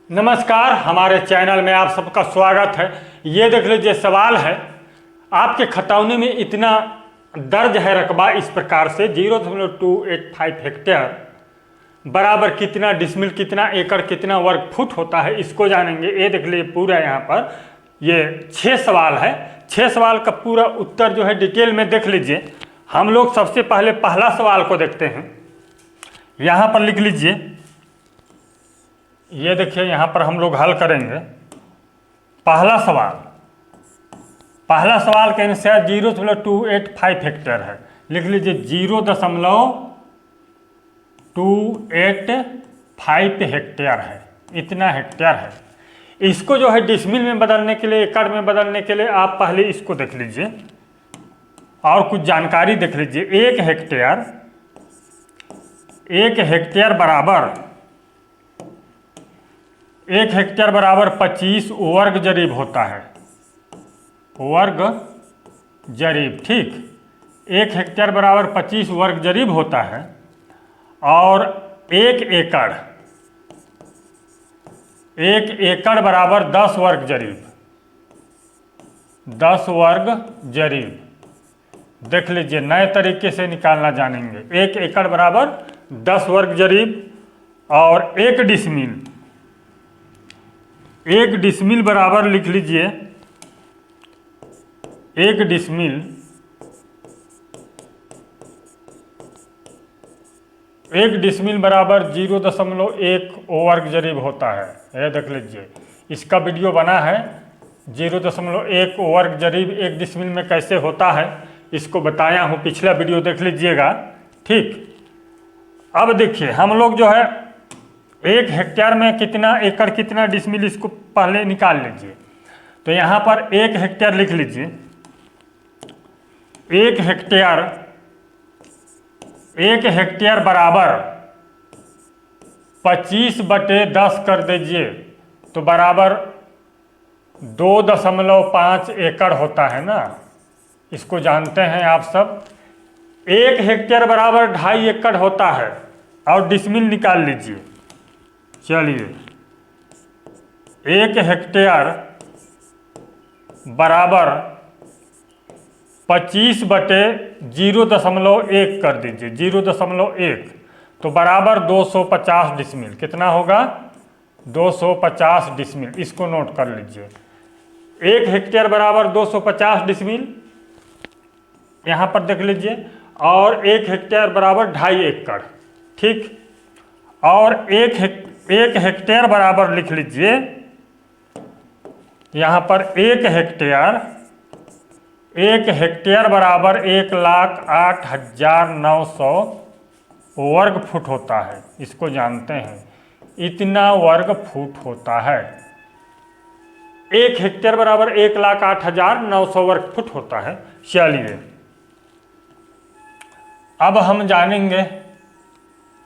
नमस्कार, हमारे चैनल में आप सबका स्वागत है। ये देख लीजिए सवाल है, आपके खतौनी में इतना दर्ज है रकबा इस प्रकार से 0.285 हेक्टेयर बराबर कितना डिसमिल, कितना एकड़, कितना वर्ग फुट होता है, इसको जानेंगे। ये देख लीजिए पूरा यहाँ पर ये 6 सवाल है। 6 सवाल का पूरा उत्तर जो है डिटेल में देख लीजिए। हम लोग सबसे पहले पहला सवाल को देखते हैं। यहाँ पर लिख लीजिए, ये देखिए यहाँ पर हम लोग हल करेंगे। पहला सवाल के अनुसार 0.285 हेक्टेयर है। लिख लीजिए 0.285 हेक्टेयर है, इतना हेक्टेयर है। इसको जो है डिसमिल में बदलने के लिए, एकड़ में बदलने के लिए आप पहले इसको देख लीजिए और कुछ जानकारी देख लीजिए। एक हेक्टेयर बराबर 25 वर्ग जरीब होता है। वर्ग जरीब, ठीक। 1 हेक्टेयर बराबर 25 वर्ग जरीब होता है। और 1 एकड़ बराबर 10 वर्ग जरीब। 10 वर्ग जरीब देख लीजिए, नए तरीके से निकालना जानेंगे। 1 एकड़ बराबर 10 वर्ग जरीब और 1 डिसमिल बराबर लिख लीजिए, 1 डिसमिल बराबर 0.1 वर्ग जरीब होता है। यह देख लीजिए, इसका वीडियो बना है। 0.1 वर्ग जरीब 1 डिसमिल में कैसे होता है इसको बताया हूँ, पिछला वीडियो देख लीजिएगा, ठीक। अब देखिए हम लोग जो है 1 हेक्टेयर में कितना एकड़, कितना डिसमिल, इसको पहले निकाल लीजिए। तो यहाँ पर 1 हेक्टेयर लिख लीजिए। 1 हेक्टेयर बराबर 25/10 कर दीजिए तो बराबर 2.5 एकड़ होता है ना। इसको जानते हैं आप सब। 1 हेक्टेयर बराबर 2.5 एकड़ होता है और डिसमिल निकाल लीजिए। चलिए, 1 हेक्टेयर बराबर 25/0.1 कर दीजिए, 0.1 तो बराबर 250 डिसमिल। कितना होगा? 250 डिसमिल। इसको नोट कर लीजिए। 1 हेक्टेयर बराबर 250 डिसमिल, यहाँ पर देख लीजिए। और 1 हेक्टेयर बराबर 2.5 एकड़, ठीक। और 1 हेक्टेयर बराबर लिख लीजिए, यहाँ पर 1 हेक्टेयर बराबर 1,08,900 वर्ग फुट होता है। इसको जानते हैं, इतना वर्ग फुट होता है। 1 हेक्टेयर बराबर 1,08,900 वर्ग फुट होता है। चलिए, अब हम जानेंगे,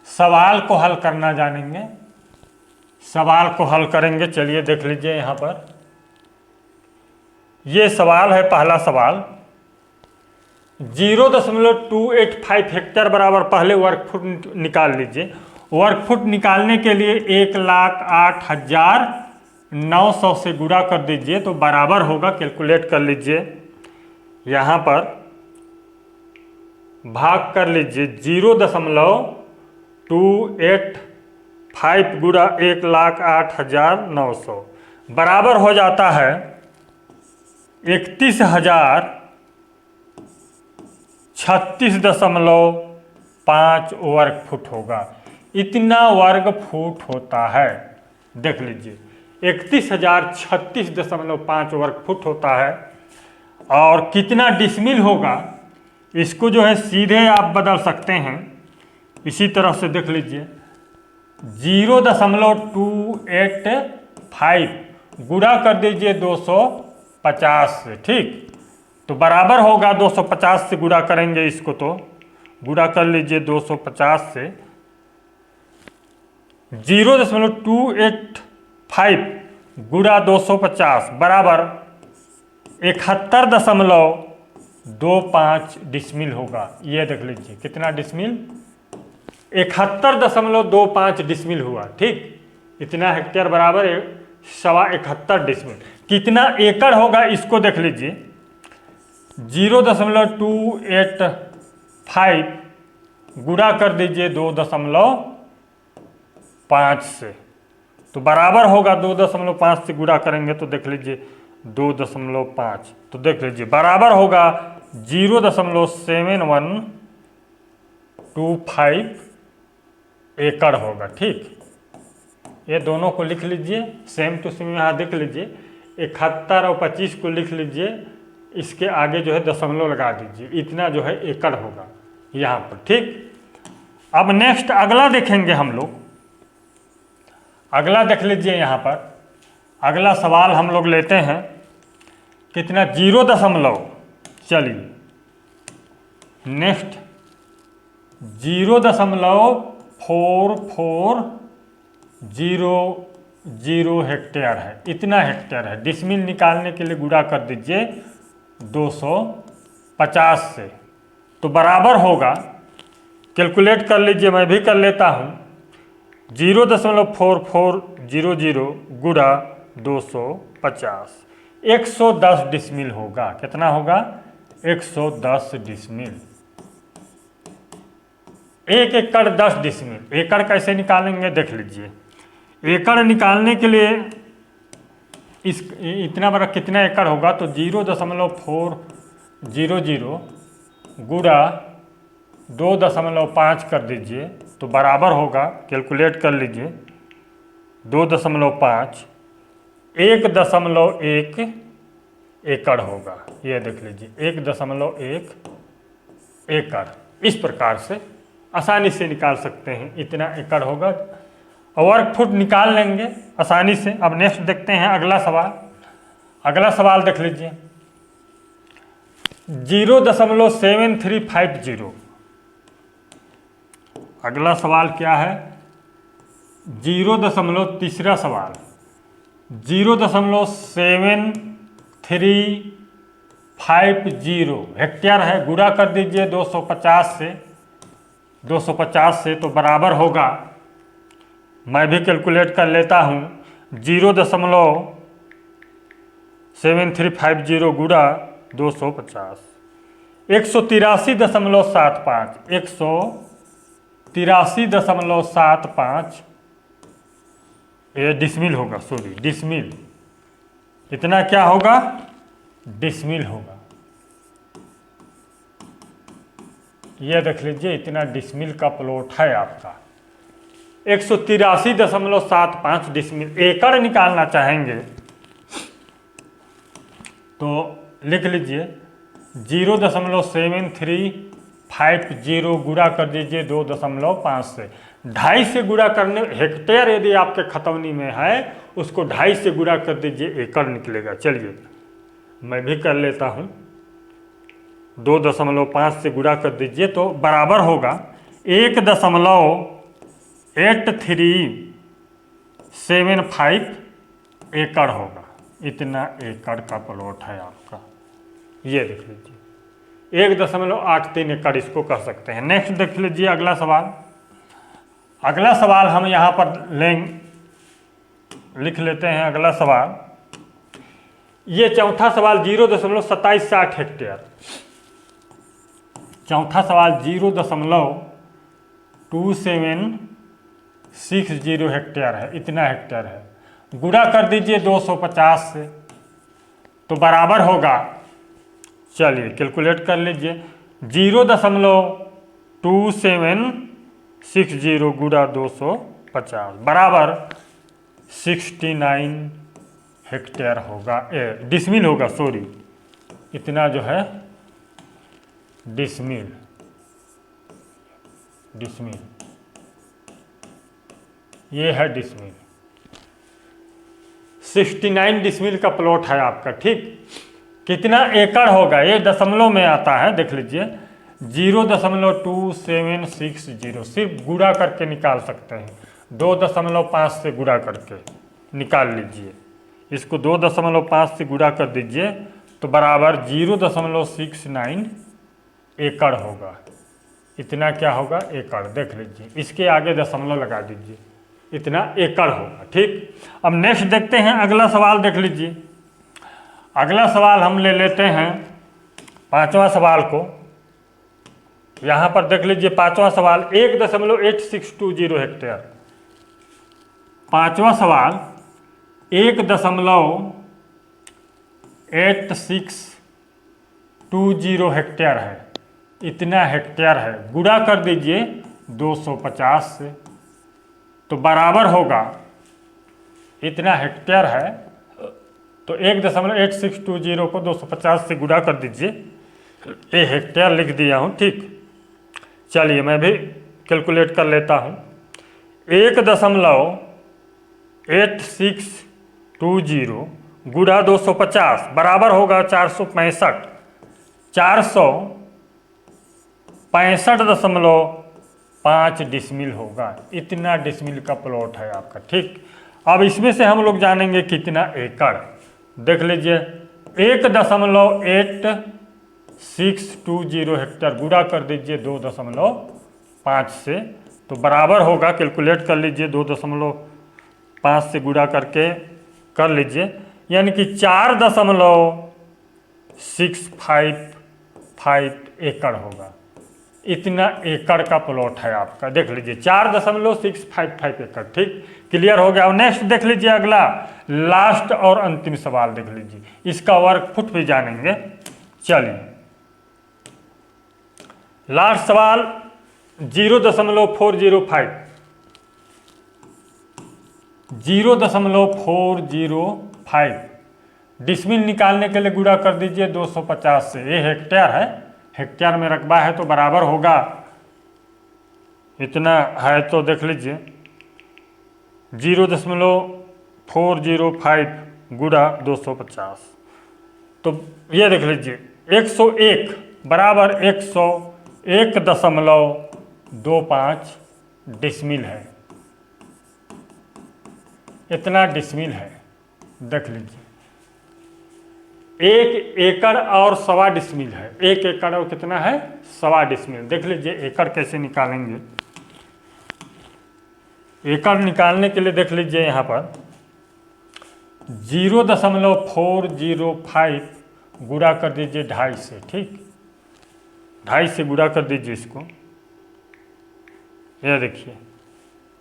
सवाल को हल करना जानेंगे। सवाल को हल करेंगे। चलिए देख लीजिए, यहाँ पर ये सवाल है। पहला सवाल 0.285 हेक्टेयर बराबर, पहले वर्ग फुट निकाल लीजिए। वर्ग फुट निकालने के लिए 1,08,900 से गुणा कर दीजिए तो बराबर होगा, कैलकुलेट कर लीजिए। यहाँ पर भाग कर लीजिए, 0.285 गुणा 1,08,900 बराबर हो जाता है 31,036.5 वर्ग फुट होगा। इतना वर्ग फुट होता है। देख लीजिए, 31,036.5 वर्ग फुट होता है। और कितना डिसमिल होगा इसको जो है सीधे आप बदल सकते हैं। इसी तरह से देख लीजिए, 0.285 गुणा कर दीजिए 250 से, ठीक। तो बराबर होगा 250 से गुणा करेंगे इसको, तो गुणा कर लीजिए 250 से। 0.285 गुणा 250 बराबर 71.25 डिसमिल होगा। ये देख लीजिए कितना डिसमिल, 71.25 डिसमिल हुआ, ठीक। इतना हेक्टेयर बराबर 71 डिसमिल। कितना एकड़ होगा इसको देख लीजिए, 0.285 गुणा कर दीजिए 2.5 से, तो बराबर होगा 2.5 से गुणा करेंगे तो देख लीजिए 2.5, तो देख लीजिए बराबर होगा 0.7125 एकड़ होगा। ठीक, ये दोनों को लिख लीजिए, सेम टू सेम यहाँ देख लीजिए, 71 और 25 को लिख लीजिए, इसके आगे जो है दशमलव लगा दीजिए, इतना जो है एकड़ होगा यहाँ पर। ठीक, अब नेक्स्ट अगला देखेंगे हम लोग। अगला देख लीजिए यहाँ पर, अगला सवाल हम लोग लेते हैं कितना, 0. चलिए नेक्स्ट 0.4400 हेक्टेयर है, इतना हेक्टेयर है। डिसमिल निकालने के लिए गुणा कर दीजिए 250 से, तो बराबर होगा, कैलकुलेट कर लीजिए, मैं भी कर लेता हूँ, 0.4400 गुणा 250, 110 डिसमिल होगा। कितना होगा? 110 डिसमिल। 1 एकड़ 10 डिसमिल। एकड़ कैसे निकालेंगे देख लीजिए। एकड़ निकालने के लिए इस इतना बड़ा कितना एकड़ होगा, तो 0.400 गुणा 2.5 कर दीजिए, तो बराबर होगा, कैलकुलेट कर लीजिए, 2.5 1.1 एकड़ होगा। ये देख लीजिए 1.1 एकड़। इस प्रकार से आसानी से निकाल सकते हैं, इतना एकड़ होगा। वर्ग फुट निकाल लेंगे आसानी से। अब नेक्स्ट देखते हैं अगला सवाल। अगला सवाल देख लीजिए, 0.7350। अगला सवाल क्या है? 0.3 सवाल, 0.7350 हेक्टेयर है। गुणा कर दीजिए 250 से, तो बराबर होगा, मैं भी कैलकुलेट कर लेता हूँ, 0.7350 गुणा 250, 183.75, 183.75 ये डिसमिल होगा, सॉरी डिसमिल। इतना क्या होगा? डिसमिल होगा। ये देख लीजिए, इतना डिसमिल का प्लॉट है आपका। 183.75 डिसमिल। एकड़ निकालना चाहेंगे तो लिख लीजिए 0.7350 गुणा कर दीजिए 2.5 से। 2.5 से गुणा करने, हेक्टेयर यदि आपके खतौनी में है उसको 2.5 से गुणा कर दीजिए, एकड़ निकलेगा। चलिए मैं भी कर लेता हूँ, 2.5 से गुणा कर दीजिए तो बराबर होगा 1.8375 एकड़ होगा। इतना एकड़ का प्लॉट है आपका। ये देख लीजिए 1.83 एकड़ इसको कह सकते हैं। नेक्स्ट देख लीजिए अगला सवाल। अगला सवाल हम यहाँ पर लिख लेते हैं। अगला सवाल, ये चौथा सवाल 0.2760 हेक्टेयर। चौथा सवाल 0.2760 हेक्टेयर है, इतना हेक्टेयर है। गुणा कर दीजिए 250 से, तो बराबर होगा, चलिए कैलकुलेट कर लीजिए, 0.2760 गुणा 250 बराबर 69 हेक्टेयर होगा, डिसमिल होगा, सॉरी, इतना जो है डिसमिल। ये है डिसमिल। 69 डिसमिल का प्लॉट है आपका। ठीक, कितना एकड़ होगा ये दशमलव में आता है, देख लीजिए 0.2760 सिर्फ गुणा करके निकाल सकते हैं। 2.5 से गुणा करके निकाल लीजिए। इसको 2.5 से गुणा कर दीजिए तो बराबर 0.69 एकड़ होगा। इतना क्या होगा? एकड़। देख लीजिए, इसके आगे दशमलव लगा दीजिए, इतना एकड़ होगा। ठीक, अब नेक्स्ट देखते हैं, अगला सवाल देख लीजिए। अगला सवाल हम ले लेते हैं 5वां सवाल को। यहाँ पर देख लीजिए 5वां सवाल 1.8620 हेक्टेयर। 5वां सवाल 1.8620 हेक्टेयर है, इतना हेक्टेयर है। गुणा कर दीजिए 250 से, तो बराबर होगा, इतना हेक्टेयर है तो 1.8620 को 250 से गुणा कर दीजिए, ये हेक्टेयर लिख दिया हूँ। ठीक, चलिए मैं भी कैलकुलेट कर लेता हूँ। 1.8620 गुणा 250 बराबर होगा 465। 465.5 डिसमिल होगा, इतना डिसमिल का प्लॉट है आपका। ठीक, अब इसमें से हम लोग जानेंगे कितना एकड़। देख लीजिए 1.8620 हेक्टेयर गुणा कर दीजिए 2.5 से, तो बराबर होगा, कैलकुलेट कर लीजिए, 2.5 से गुणा करके कर लीजिए, यानी कि 4.655 एकड़ होगा। इतना एकड़ का प्लॉट है आपका, देख लीजिए 4.655 एकड़। ठीक, क्लियर हो गया। और नेक्स्ट देख लीजिए, अगला लास्ट और अंतिम सवाल देख लीजिए, इसका वर्ग फुट भी जानेंगे। चलिए लास्ट सवाल 0.405 डिसमिल निकालने के लिए गुणा कर दीजिए 250 से। ये हेक्टेयर है, हेक्टेयर में रकबा है तो बराबर होगा, इतना है तो देख लीजिए 0.405 गुणा 250, तो ये देख लीजिए 101 बराबर 101.25 डिसमिल है, इतना डिसमिल है। देख लीजिए 1 एकड़ और 1.25 डिसमिल है। 1 एकड़ और कितना है, 1.25 डिसमिल। देख लीजिए एकड़ कैसे निकालेंगे। एकड़ निकालने के लिए देख लीजिए यहाँ पर 0.405 गुणा कर दीजिए 2.5 से। ठीक, 2.5 से गुणा कर दीजिए इसको, यह देखिए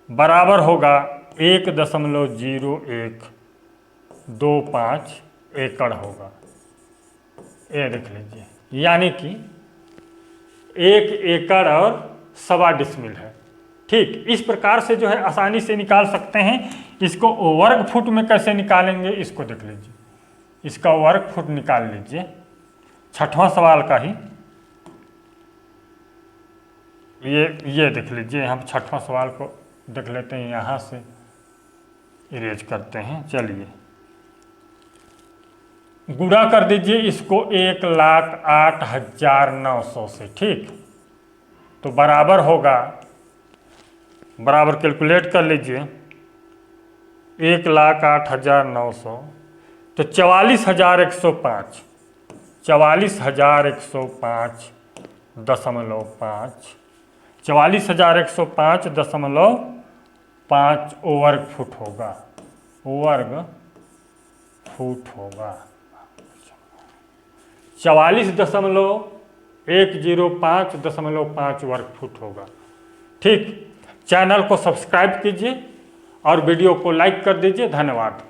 बराबर होगा 1.0125 एकड़ होगा। ये देख लीजिए, यानी कि 1 एकड़ और 1.25 डिसमिल है। ठीक, इस प्रकार से जो है आसानी से निकाल सकते हैं। इसको वर्ग फुट में कैसे निकालेंगे, इसको देख लीजिए, इसका वर्ग फुट निकाल लीजिए। 6वां सवाल का ही ये देख लीजिए, हम 6वां सवाल को देख लेते हैं, यहाँ से इरेज करते हैं। चलिए गुणा कर दीजिए इसको 1,08,900 से। ठीक, तो बराबर होगा, बराबर कैलकुलेट कर लीजिए 1,08,900, तो 44,105 44,105.5 44,105.5 वर्ग फुट होगा, वर्ग फुट होगा। 44,105.5 वर्ग फुट होगा। ठीक, चैनल को सब्सक्राइब कीजिए और वीडियो को लाइक कर दीजिए। धन्यवाद।